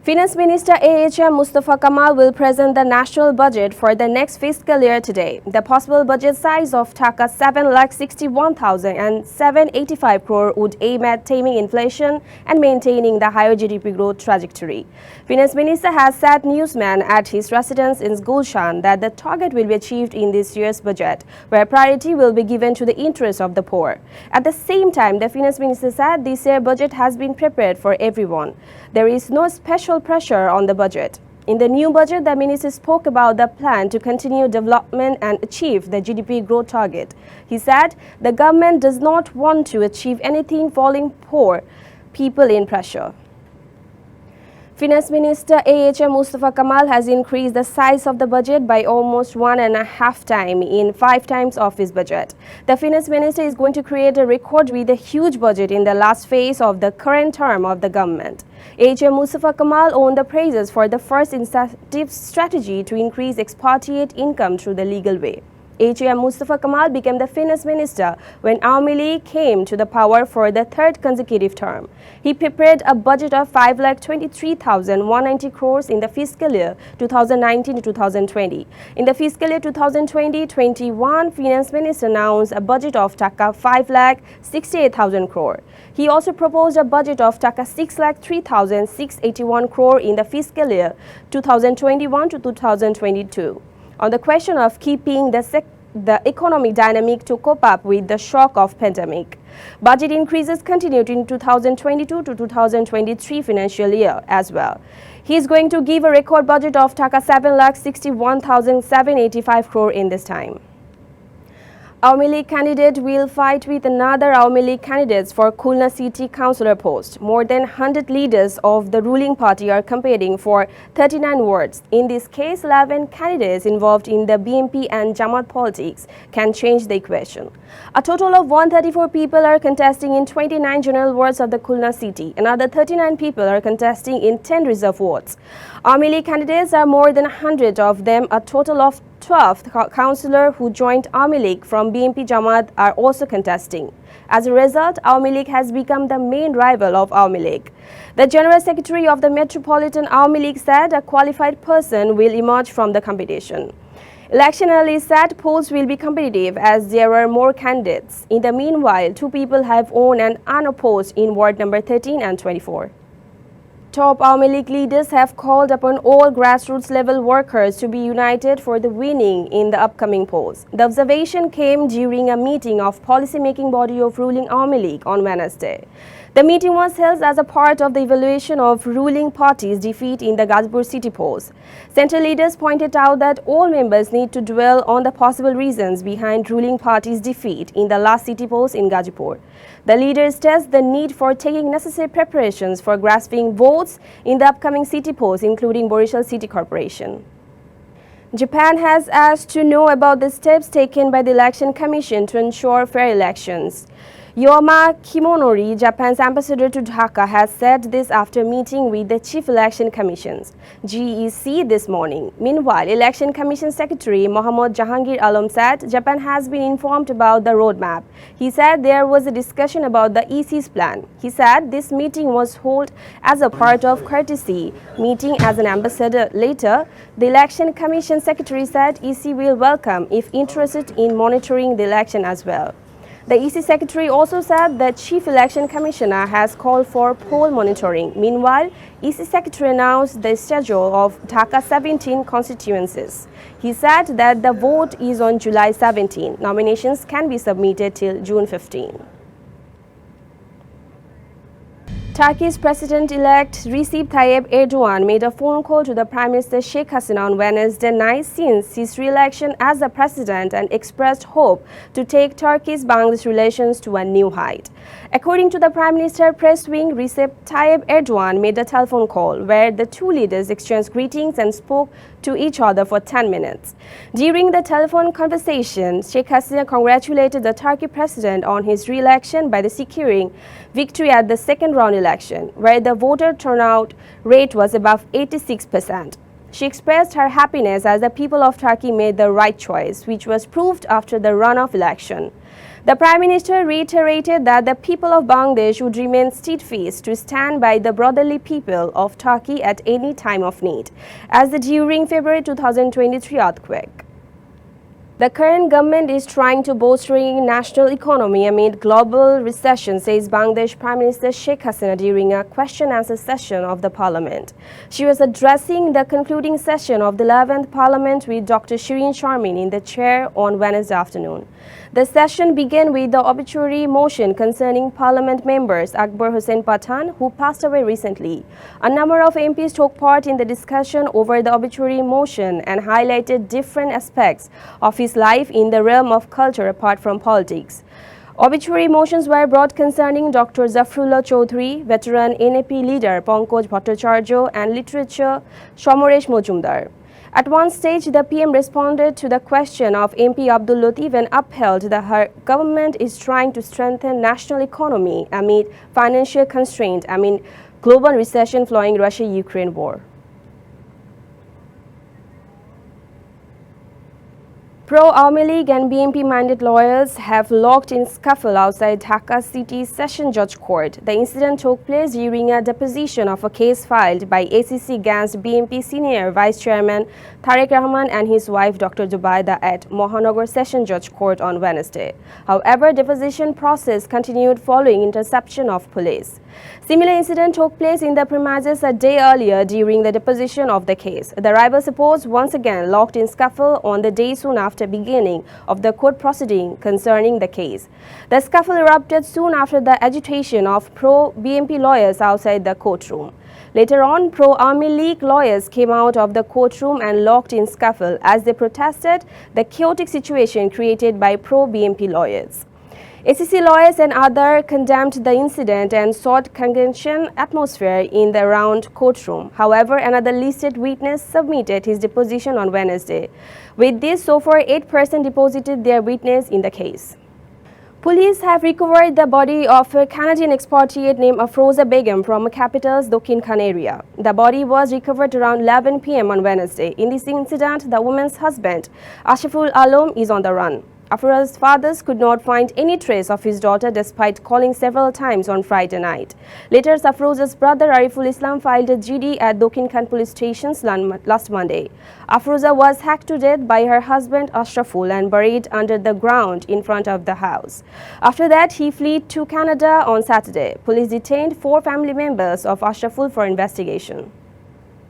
Finance Minister AHM Mustafa Kamal will present the national budget for the next fiscal year today. The possible budget size of Taka 7,61,785 crore would aim at taming inflation and maintaining the higher GDP growth trajectory. Finance Minister has said newsmen at his residence in Gulshan that the target will be achieved in this year's budget, where priority will be given to the interests of the poor. At the same time, the Finance Minister said this year's budget has been prepared for everyone. There is no special pressure on the budget. In the new budget, the minister spoke about the plan to continue development and achieve the GDP growth target. He said the government does not want to achieve anything falling poor people in pressure. Finance Minister AHM Mustafa Kamal has increased the size of the budget by almost 1.5 times in 5 times of his budget. The Finance Minister is going to create a record with a huge budget in the last phase of the current term of the government. AHM Mustafa Kamal owned the praises for the first incentive strategy to increase expatriate income through the legal way. AHM Mustafa Kamal became the Finance Minister when Awami League came to the power for the third consecutive term. He prepared a budget of 5,23,190 crores in the fiscal year 2019 to 2020. In the fiscal year 2020-21, Finance Minister announced a budget of Taka 5,68,000 crore. He also proposed a budget of Taka 6,03,681 crore in the fiscal year 2021 to 2022. On the question of keeping the economic dynamic to cope up with the shock of pandemic, budget increases continued in 2022 to 2023 financial year as well. He is going to give a record budget of Taka 7,61,785 crore in this time. Awami League candidate will fight with another Awami League candidates for Khulna City Councillor post. More than 100 leaders of the ruling party are competing for 39 wards. In this case, 11 candidates involved in the BNP and Jamaat politics can change the equation. A total of 134 people are contesting in 29 general wards of the Khulna City. Another 39 people are contesting in 10 reserve wards. Awami League candidates are more than 100 of them. A total of 12 councillors who joined Awami League from BNP Jamaat are also contesting. As a result, Awami League has become the main rival of Awami League. The General Secretary of the Metropolitan Awami League said a qualified person will emerge from the competition. Election analysts said polls will be competitive as there are more candidates. In the meanwhile, 2 people have won and unopposed in ward number 13 and 24. Top Awami League leaders have called upon all grassroots level workers to be united for the winning in the upcoming polls. The observation came during a meeting of policy-making body of ruling Awami League on Wednesday. The meeting was held as a part of the evaluation of ruling party's defeat in the Gazipur city polls. Central leaders pointed out that all members need to dwell on the possible reasons behind ruling party's defeat in the last city polls in Gazipur. The leaders stressed the need for taking necessary preparations for grasping votes in the upcoming city polls, including Borishal City Corporation. Japan has asked to know about the steps taken by the Election Commission to ensure fair elections. Yoma Kimonori, Japan's ambassador to Dhaka, has said this after meeting with the Chief Election Commissions (GEC) this morning. Meanwhile, Election Commission Secretary Mohammad Jahangir Alam said Japan has been informed about the roadmap. He said there was a discussion about the EC's plan. He said this meeting was held as a part of courtesy meeting as an ambassador. Later, the Election Commission Secretary said EC will welcome if interested in monitoring the election as well. The EC Secretary also said the Chief Election Commissioner has called for poll monitoring. Meanwhile, EC Secretary announced the schedule of Dhaka 17 constituencies. He said that the vote is on July 17. Nominations can be submitted till June 15. Turkey's President-elect Recep Tayyip Erdogan made a phone call to the Prime Minister Sheikh Hasina on Wednesday night since his re-election as the president and expressed hope to take Turkey's-Bangladesh relations to a new height. According to the Prime Minister press wing, Recep Tayyip Erdogan made a telephone call where the two leaders exchanged greetings and spoke to each other for 10 minutes. During the telephone conversation, Sheikh Hasina congratulated the Turkey president on his re-election by securing victory at the second round election, where the voter turnout rate was above 86%. She expressed her happiness as the people of Turkey made the right choice, which was proved after the runoff election. The Prime Minister reiterated that the people of Bangladesh would remain steadfast to stand by the brotherly people of Turkey at any time of need, as during February 2023 earthquake. The current government is trying to bolster national economy amid global recession, says Bangladesh Prime Minister Sheikh Hasina during a question-answer session of the parliament. She was addressing the concluding session of the 11th parliament with Dr. Shireen Sharmin in the chair on Wednesday afternoon. The session began with the obituary motion concerning parliament members Akbar Hussain Pathan, who passed away recently. A number of MPs took part in the discussion over the obituary motion and highlighted different aspects of his life in the realm of culture apart from politics. Obituary motions were brought concerning Dr. Zafrullah Chaudhry, veteran NAP leader Pankaj Bhattacharya, and literature Somoresh Mojumdar. At one stage, the PM responded to the question of MP Abdul Latif and upheld that her government is trying to strengthen national economy amid financial constraint amid global recession following Russia-Ukraine war. Pro-Awami League and BNP-minded lawyers have locked in scuffle outside Dhaka City Session Judge Court. The incident took place during a deposition of a case filed by ACC against BNP Senior Vice Chairman Tariq Rahman and his wife Dr. Zubaida at Mohanagar Session Judge Court on Wednesday. However, deposition process continued following interception of police. Similar incident took place in the premises a day earlier during the deposition of the case. The rival supports once again locked in scuffle on the day soon after beginning of the court proceeding concerning the case. The scuffle erupted soon after the agitation of pro-BNP lawyers outside the courtroom. Later on, pro-Awami League lawyers came out of the courtroom and locked in scuffle as they protested the chaotic situation created by pro-BNP lawyers. ACC lawyers and others condemned the incident and sought congressional atmosphere in the round courtroom. However, another listed witness submitted his deposition on Wednesday. With this, so far 8 persons deposited their witness in the case. Police have recovered the body of a Canadian expatriate named Afroza Begum from capital's Dokhin Khan area. The body was recovered around 11 p.m. on Wednesday. In this incident, the woman's husband, Ashaful Alam, is on the run. Afroza's fathers could not find any trace of his daughter despite calling several times on Friday night. Later, Afroza's brother Ariful Islam filed a GD at Dokhin Khan police station last Monday. Afroza was hacked to death by her husband Ashraful and buried under the ground in front of the house. After that, he fled to Canada on Saturday. Police detained 4 family members of Ashraful for investigation.